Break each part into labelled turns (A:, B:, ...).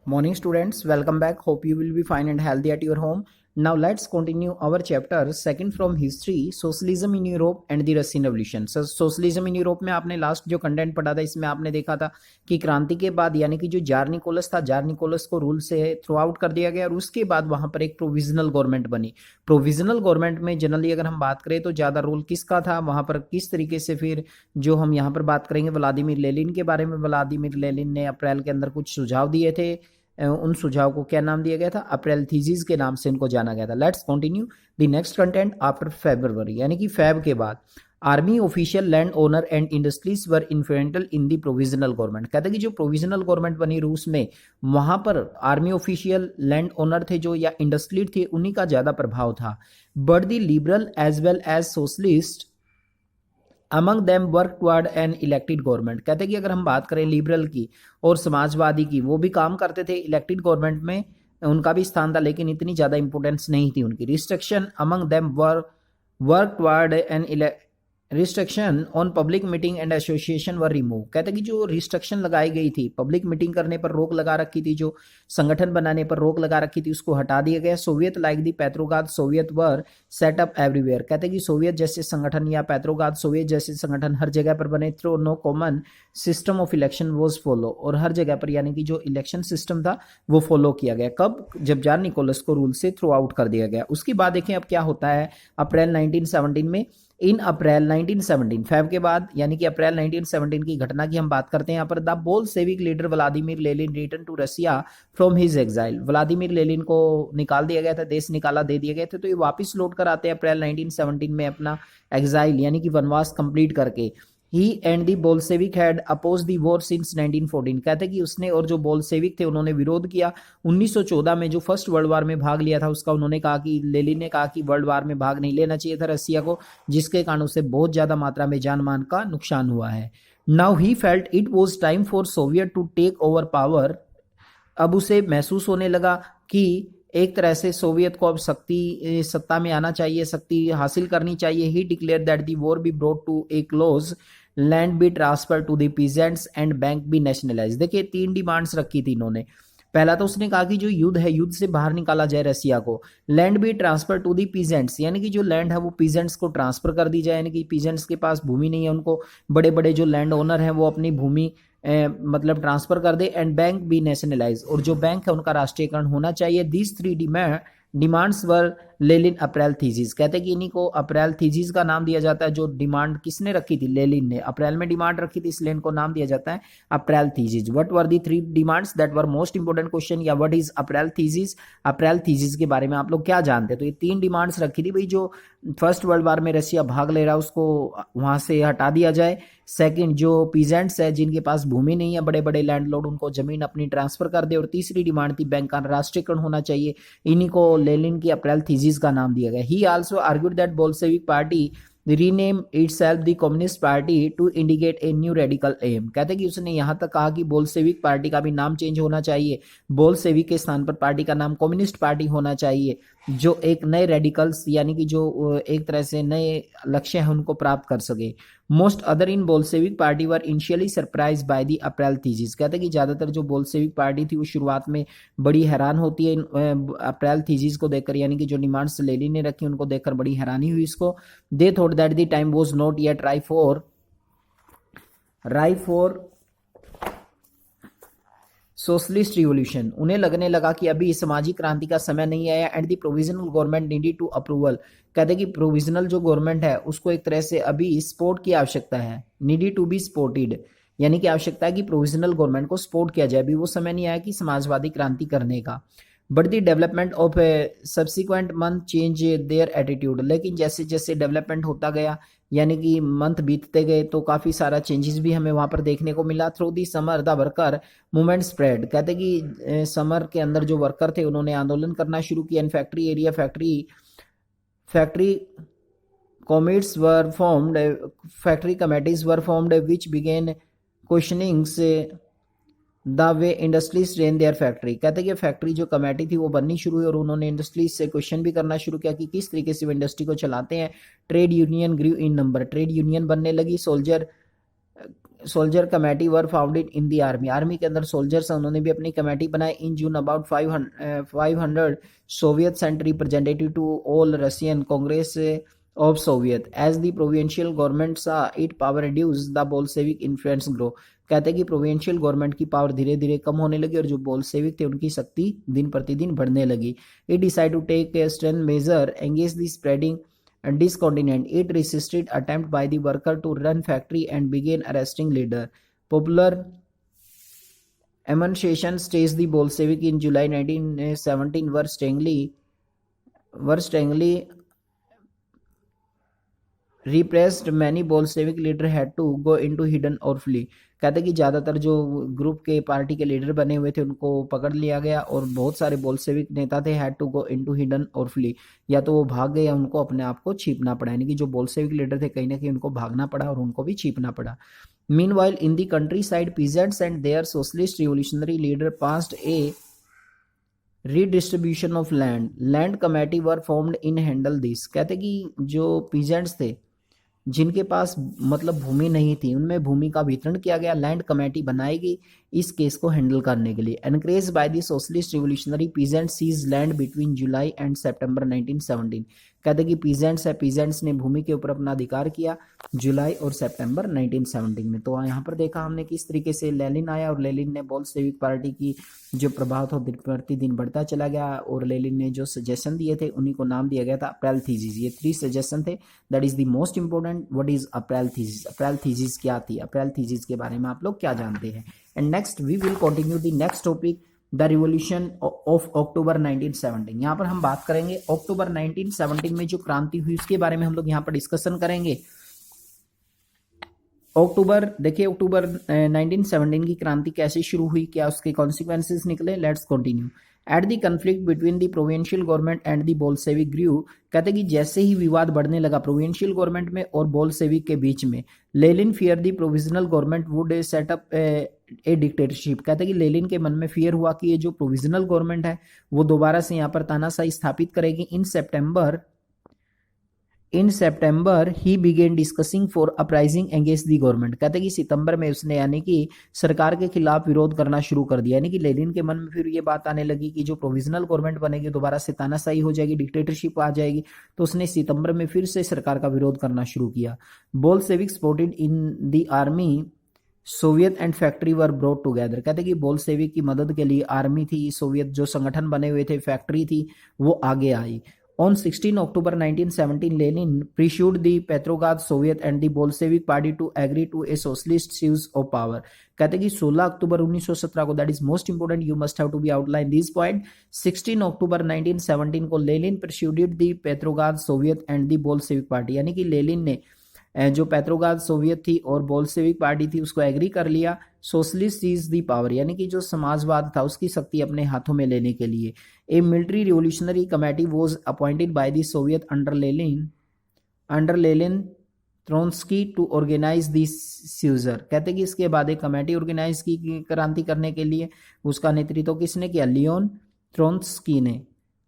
A: Morning students, welcome back. Hope you will be fine and healthy at your home. Now let's continue our chapter second from history, socialism in Europe and the Russian Revolution. So socialism in Europe में आपने last जो content पढ़ा था इसमें आपने देखा था कि क्रांति के बाद यानी कि जो जार निकोलस था, जार निकोलस को रूल से थ्रू आउट कर दिया गया और उसके बाद वहां पर एक प्रोविजनल गवर्नमेंट बनी। प्रोविजनल गवर्नमेंट में जनरली अगर हम बात करें तो ज़्यादा रोल किसका था, वहां पर किस तरीके से फिर जो हम यहाँ पर बात करेंगे व्लादिमीर लेनिन के बारे में। व्लादिमीर लेनिन ने अप्रैल के अंदर कुछ सुझाव दिए थे, उन सुझाव को क्या नाम दिया गया था, अप्रैल थीसिस के नाम से इनको जाना गया था। Let's continue the next content after February यानी कि फेब के बाद। Army official landowner and industries were influential in the provisional government. कहते हैं कि जो प्रोविजनल गवर्नमेंट बनी रूस में, वहां पर आर्मी ऑफिशियल लैंड ओनर थे जो या इंडस्ट्री थे, उन्हीं का ज्यादा प्रभाव था। But the liberal as well as socialist among them work toward an elected government. कहते हैं कि अगर हम बात करें लिबरल की और समाजवादी की, वो भी काम करते थे इलेक्टेड गवर्नमेंट में, उनका भी स्थान था, लेकिन इतनी ज़्यादा इंपॉर्टेंस नहीं थी उनकी। Restriction among them work toward an restriction on public meeting and association were remove. कहते हैं कि जो रिस्ट्रिक्शन लगाई गई थी, पब्लिक मीटिंग करने पर रोक लगा रखी थी, जो संगठन बनाने पर रोक लगा रखी थी, उसको हटा दिया गया। Soviet like the Petrograd soviet were set up everywhere. कहते हैं कि सोवियत जैसे संगठन या पेट्रोगाद सोवियत जैसे संगठन हर जगह पर बने। Through no common system of election was follow, और हर जगह पर यानी कि जो इलेक्शन सिस्टम था वो फॉलो किया गया। कब? जब जार निकोलस को रूल से थ्रू आउट कर दिया गया। उसके बाद देखें अब क्या होता है अप्रैल 1917 में। इन अप्रैल 1917 फेब के बाद यानी कि अप्रैल 1917 की घटना की हम बात करते हैं यहाँ पर। The Bolshevik leader Vladimir Lenin return to Russia from his exile. Vladimir Lenin को निकाल दिया गया था, देश निकाला दे दिए गए थे, तो ये वापस लौट कर आते हैं अप्रैल 1917 में अपना एग्जाइल यानी कि वनवास कंप्लीट करके। He and the Bolshevik had oppose the war since 1914। कहते हैं कि उसने और जो बोल्शेविक थे उन्होंने विरोध किया 1914 में, जो फर्स्ट वर्ल्ड वार में भाग लिया था उसका। उन्होंने कहा कि लेनिन ने कहा कि वर्ल्ड वार में भाग नहीं लेना चाहिए था रसिया को, जिसके कारण उसे बहुत ज्यादा मात्रा में जान मान का नुकसान हुआ है। Now he felt it was time for Soviet to take over power. अब उसे महसूस होने लगा कि एक तरह से सोवियत को अब सत्ता में आना चाहिए, शक्ति हासिल करनी चाहिए। He declare that the war be brought to a close, land be transfer to the peasants and bank be nationalise. देखिए 3 डिमांड्स रखी थी इन्होंने। पहला तो उसने कहा कि जो युद्ध है, युद्ध से बाहर निकाला जाए रसिया को। Land be transfer to the peasants यानी कि जो लैंड है वो पीजेंट्स को ट्रांसफर कर दी जाए, यानी कि पीजेंट्स के पास भूमि नहीं है, उनको बड़े बड़े जो लैंड ओनर हैं वो अपनी भूमि मतलब ट्रांसफर कर दे। एंड बैंक बी नेशनलाइज, और जो बैंक है उनका राष्ट्रीयकरण होना चाहिए। These 3 demands were Lenin April thesis. कहते हैं कि इन्हीं को अप्रैल थीसिस का नाम दिया जाता है। जो डिमांड किसने रखी थी? लेनिन ने अप्रैल में डिमांड रखी थी, इसलिए इनको नाम दिया जाता है April thesis. What were the 3 demands that were most important question, या what is April thesis? April thesis के बारे में आप लोग क्या जानते हैं? तो ये 3 डिमांड्स रखी थी भाई। जो फर्स्ट वर्ल्ड वार में रशिया भाग ले रहा है उसको वहां से हटा दिया जाए। सेकंड, जो पीजेंट्स है जिनके पास भूमि नहीं है, बड़े बड़े लैंडलॉर्ड, उनको जमीन अपनी ट्रांसफर कर दे। और तीसरी डिमांड थी बैंक का राष्ट्रीयकरण होना चाहिए। इन्हीं को लेनिन की अप्रैल थीसिस का नाम दिया गया। He also argued that Bolshevik party rename itself the communist party to indicate a new radical aim. कहते हैं कि उसने यहां तक कहा कि बोल्शेविक पार्टी का भी नाम चेंज होना चाहिए, बोल्शेविक के स्थान पर पार्टी का नाम कम्युनिस्ट पार्टी होना चाहिए, जो एक नए रेडिकल्स यानी कि जो एक तरह से नए लक्ष्य हैं उनको प्राप्त कर सके। Most other in Bolshevik party were initially surprise by the April thesis. कहते हैं कि ज्यादातर जो बोल्शेविक पार्टी थी वो शुरुआत में बड़ी हैरान होती है अप्रैल थीसिस को देखकर, यानी कि जो डिमांड्स लेनिन ने रखी उनको देखकर बड़ी हैरानी हुई इसको। They thought that the time was not yet right for socialist revolution. उन्हें लगने लगा कि अभी सामाजिक क्रांति का समय नहीं आया। And the provisional government needed to approval. कहते हैं कि प्रोविजनल जो गवर्नमेंट है उसको एक तरह से अभी सपोर्ट की आवश्यकता है, नीडेड टू बी सपोर्टेड, यानी कि आवश्यकता है कि प्रोविजनल गवर्नमेंट को सपोर्ट किया जाए। अभी वो समय नहीं आया कि समाजवादी क्रांति करने का। But the development of subsequent month change their attitude. लेकिन जैसे जैसे डेवलपमेंट होता गया यानी कि मंथ बीतते गए तो काफ़ी सारा चेंजेस भी हमें वहाँ पर देखने को मिला। Through the summer the worker movement spread. कहते कि समर के अंदर जो वर्कर थे उन्होंने आंदोलन करना शुरू किया। In factory area factory committees were formed which began questionings the way industries ran their factory. कहते कि फैक्ट्री जो कमेटी थी वो बननी शुरू हुई और उन्होंने इंडस्ट्रीज से क्वेश्चन भी करना शुरू किया कि किस तरीके से वो इंडस्ट्री को चलाते हैं। Trade union grew in number, trade union बनने लगी। Soldier soldier committee were founded in the army, army के अंदर सोल्जर्स हैं उन्होंने भी अपनी कमेटी बनाई। In June about 500 soviet sent representative to all Russian Congress of soviet as the provincial government saw it power reduce the Bolshevik influence grew. कहते हैं कि प्रोविंशियल गवर्नमेंट की पावर धीरे धीरे कम होने लगी और जो बोल्शेविक थे उनकी शक्ति दिन प्रतिदिन बढ़ने लगी। It decide to take a strength major engage the spreading discontent. It resisted attempt by the worker to run factory and began arresting leader. Popular emancipation stage the Bolshevik in July 1917 were strongly repressed. Many Bolshevik leaders had to go into hidden or flee. कहते कि ज़्यादातर जो group के party के leader बने हुए थे उनको पकड़ लिया गया और बहुत सारे बोल्शेविक नेता थे had to go into hidden और फ्ली, या तो वो भाग गए या उनको अपने आप को छिपना पड़ा, यानी कि जो बोल्शेविक लीडर थे कहीं ना कहीं उनको भागना पड़ा और उनको भी छिपना पड़ा। Meanwhile in the countryside peasants and their socialist revolutionary leader passed a redistribution of land committee were formed in handle this. कहते कि जो पीजेंट्स थे जिनके पास मतलब भूमि नहीं थी उनमें भूमि का वितरण किया गया, लैंड कमेटी बनाई गई इस केस को हैंडल करने के लिए। Encourage by the socialist revolutionary peasant seize land between July and September 1917। कहते कि पीजेंट्स ने भूमि के ऊपर अपना अधिकार किया जुलाई और सितंबर 1917 में। तो यहाँ पर देखा हमने किस तरीके से लेनिन आया और लेनिन ने बोल्शेविक पार्टी की जो प्रभाव था दिन प्रतिदिन बढ़ता चला गया और लेनिन ने जो सजेशन दिए थे उन्हीं को नाम दिया गया था अप्रैल थीसिस। ये 3 सजेशन थे, that is the most important. What is April thesis? April thesis क्या थी? अप्रैल थीसिस के बारे में आप लोग क्या जानते हैं? And next we will continue the next topic the revolution of October 1917। यहाँ पर हम बात करेंगे अक्टूबर 1917 में जो क्रांति हुई उसके बारे में हम लोग यहाँ पर डिस्कशन करेंगे। देखिए अक्टूबर 1917 की क्रांति कैसे शुरू हुई, क्या उसके कॉन्सिक्वेंसेस निकले। Let's continue. At the conflict between the provincial government and the Bolshevik grew. कहते कि जैसे ही विवाद बढ़ने लगा प्रोविंशियल गवर्नमेंट में और बोल्शेविक के बीच में, Lenin fear the provisional government would set up A dictatorship. कहते कि लेनिन के मन में फियर हुआ कि ये जो प्रोविजनल गवर्नमेंट है वो दोबारा से यहाँ पर तानाशाही स्थापित करेगी। In September he began discussing for uprising against the government. कहते कि सितंबर में उसने यानी कि सरकार के खिलाफ विरोध करना शुरू कर दिया, यानी कि लेनिन के मन में फिर ये बात आने लगी कि जो प्रोविजनल गवर्नमेंट बनेगी दोबारा से तानाशाही हो जाएगी, डिक्टेटरशिप आ जाएगी। तो उसने सितंबर में फिर से सरकार का विरोध करना शुरू किया। Bolshevik supported in the army Soviet and factory were brought together. कहते कि बोल्शेविक की मदद के लिए आर्मी थी, सोवियत जो संगठन बने हुए थे, फैक्ट्री थी, वो आगे आई। On 16 October 1917, Lenin pursued the Petrograd Soviet and the Bolshevik Party to agree to a socialist use of power। कहते कि 16 अक्टूबर 1917 को, that is most important, you must have to be outline this point. 16 अक्टूबर 1917 को Lenin persuaded the Petrograd Soviet and the Bolshevik party, यानी कि Lenin ने जो पेट्रोग्राद सोवियत थी और बोल्शेविक पार्टी थी उसको एग्री कर लिया सोशलिस्ट सीज दी पावर, यानी कि जो समाजवाद था उसकी शक्ति अपने हाथों में लेने के लिए। A military revolutionary committee was appointed by the Soviet under Lenin Trotsky to organise this seizure. कहते कि इसके बाद एक कमेटी ऑर्गेनाइज की क्रांति करने के लिए, उसका नेतृत्व किसने किया? लियोन ट्रोट्स्की ने।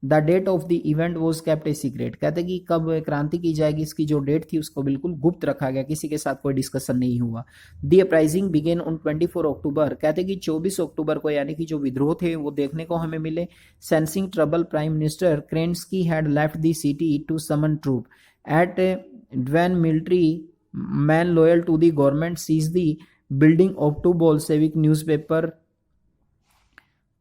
A: The date of the event was kept a secret. कहते कि कब क्रांति की जाएगी इसकी जो डेट थी उसको बिल्कुल गुप्त रखा गया, किसी के साथ कोई डिस्कशन नहीं हुआ। द अपराइजिंग बिगेन ऑन 24 अक्टूबर। कहते कि 24 अक्टूबर को, यानी कि जो विद्रोह थे वो देखने को हमें मिले। Sensing trouble, prime minister Kerensky had left the city to summon troop at when military men loyal to the government seized the building of 2 Bolshevik newspaper,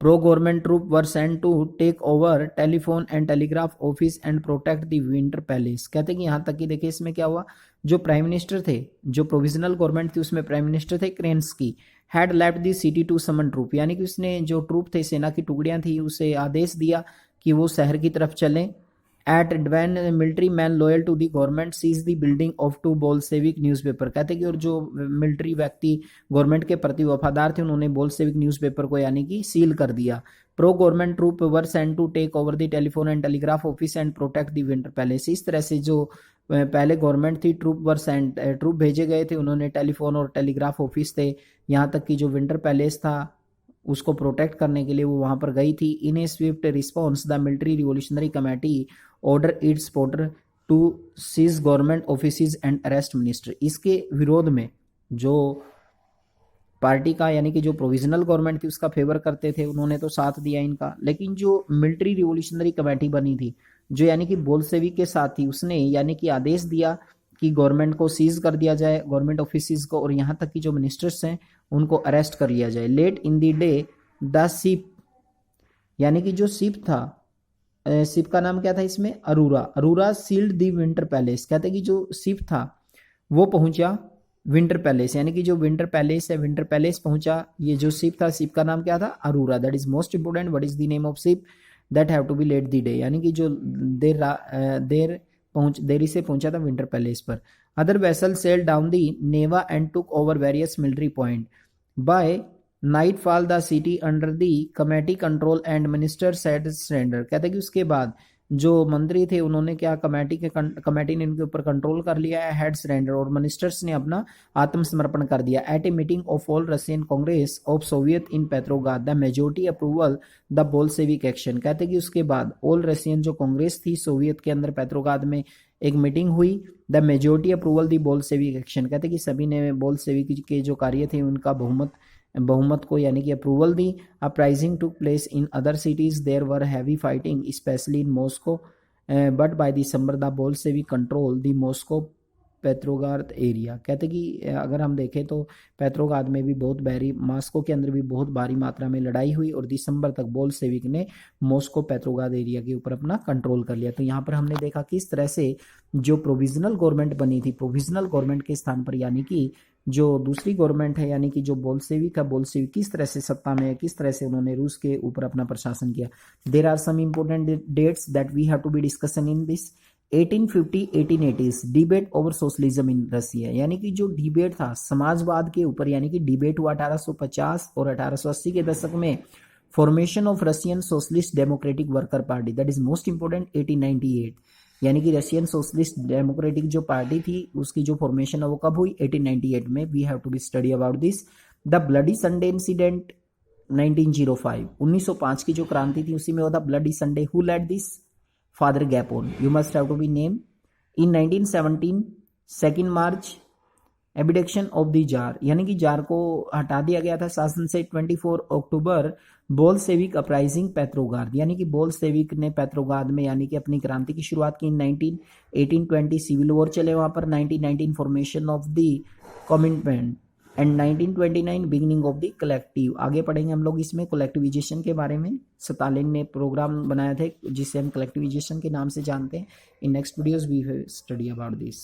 A: pro-government troops were sent to take over telephone and telegraph office and protect the Winter Palace। कहते कि यहाँ तक कि देखिए इसमें क्या हुआ, जो प्राइम मिनिस्टर थे, जो प्रोविजनल गवर्नमेंट थी उसमें प्राइम मिनिस्टर थे Kerensky, had left the city to summon troop, यानी कि उसने जो ट्रूप थे, सेना की टुकड़ियां थी, उसे आदेश दिया कि वो शहर की तरफ चलें। At when military men loyal to the government seized the building of 2 Bolshevik newspaper। कहते कि और जो मिलिट्री व्यक्ति गवर्नमेंट के प्रति वफादार थे उन्होंने बोल्शेविक न्यूज़पेपर को यानी कि सील कर दिया। Pro government troop were sent to take over the telephone and telegraph office and protect the Winter Palace. इस तरह से जो पहले गवर्नमेंट थी, ट्रूप भेजे गए थे, उन्होंने टेलीफोन और टेलीग्राफ ऑफिस थे, यहाँ तक कि जो विंटर पैलेस था उसको प्रोटेक्ट करने के लिए वो वहां पर गई थी। In a swift response the military revolutionary committee order its supporter to seize government offices and arrest minister. इसके विरोध में जो पार्टी का यानी कि जो प्रोविजनल गवर्नमेंट थी उसका फेवर करते थे, उन्होंने तो साथ दिया इनका। लेकिन जो मिलिट्री रिवोल्यूशनरी कमेटी बनी थी जो यानी कि बोल्शेविक के साथ थी, उसने यानी कि आदेश दिया कि गवर्नमेंट को सीज कर दिया जाए, गवर्नमेंट ऑफिस को, और यहाँ तक कि जो मिनिस्टर्स हैं उनको अरेस्ट कर लिया जाए। Late in the day the ship, यानी कि जो शिप था, शिप का नाम क्या था इसमें, अरूरा, अरूरा सील्ड दी विंटर पैलेस। कहते हैं कि जो शिप था वो पहुंचा विंटर पैलेस, यानी कि जो विंटर पैलेस है विंटर पैलेस पहुंचा। ये जो शिप था, शिप का नाम क्या था, Aurora. That is most important, what is the name of ship, that have to be late the day, यानी कि जो देरी से पहुंचा था विंटर पैलेस पर। Other vessel sail down the Neva and took over various military point by nightfall the city under the committee control and minister said surrender. कहते हैं कि उसके बाद जो मंत्री थे उन्होंने क्या, कमेटी ने इनके ऊपर कंट्रोल कर लिया है, हेड सरेंडर, और मिनिस्टर्स ने अपना आत्मसमर्पण कर दिया। At a meeting of all Russian Congress of Soviet in Petrograd the majority approval the Bolshevik action. कहते हैं कि उसके बाद ऑल रशियन जो कांग्रेस थी सोवियत के अंदर पेट्रोग्राद में एक मीटिंग हुई, the majority approval the Bolshevik action. कहते हैं कि सभी ने बोल्शेविक के जो कार्य थे उनका बहुमत को यानी कि अप्रूवल दी। Uprising took place in other cities, there were heavy fighting specially in Moscow, but by December the Bolshevik control the Moscow Petrograd area. कहते कि अगर हम देखें तो पेट्रोग्राद में भी बहुत भारी, मॉस्को के अंदर भी बहुत भारी मात्रा में लड़ाई हुई और दिसंबर तक बोल्शेविक ने मॉस्को पेट्रोग्राद एरिया के ऊपर अपना कंट्रोल कर लिया। तो यहाँ पर हमने देखा किस तरह से जो प्रोविजनल गवर्नमेंट बनी थी, प्रोविजनल गवर्नमेंट के स्थान पर यानी कि जो दूसरी गवर्नमेंट है यानी कि जो बोल्शेविक है, बोल्शेविक किस तरह से सत्ता में है, किस तरह से उन्होंने रूस के ऊपर अपना प्रशासन किया। There are some important dates that we have to be discussion in this. 1850-1880 debate over socialism in Russia, यानी कि जो डिबेट था समाजवाद के ऊपर, यानी कि डिबेट हुआ 1850 और 1880 के दशक में। Formation of Russian socialist democratic worker party, that is most important. 1898 यानी कि रशियन सोशलिस्ट डेमोक्रेटिक जो पार्टी थी उसकी जो फॉर्मेशन है वो कब हुई, 1898 में। We have to be study about this. The bloody Sunday incident 1905, 1905 की जो क्रांति थी उसी में होता bloody Sunday. Who led this, Father Gapon, you must have to be name. In 1917 2 March abdication of the tsar, यानी कि जार को हटा दिया गया था शासन से। 24 अक्टूबर बोल्शेविक अपराइजिंग पेट्रोग्राद, यानी कि बोल्शेविक ने पेट्रोग्राद में यानी कि अपनी क्रांति की शुरुआत की। 1820 सिविल वॉर चले वहां पर। 1919 formation of the commitment and 1929 beginning of the collective. आगे पढ़ेंगे हम लोग इसमें कलेक्टिविजेशन के बारे में। स्टालिन ने प्रोग्राम बनाया थे जिसे हम कलेक्टिविजेशन के नाम से जानते हैं। In next videos we study about this.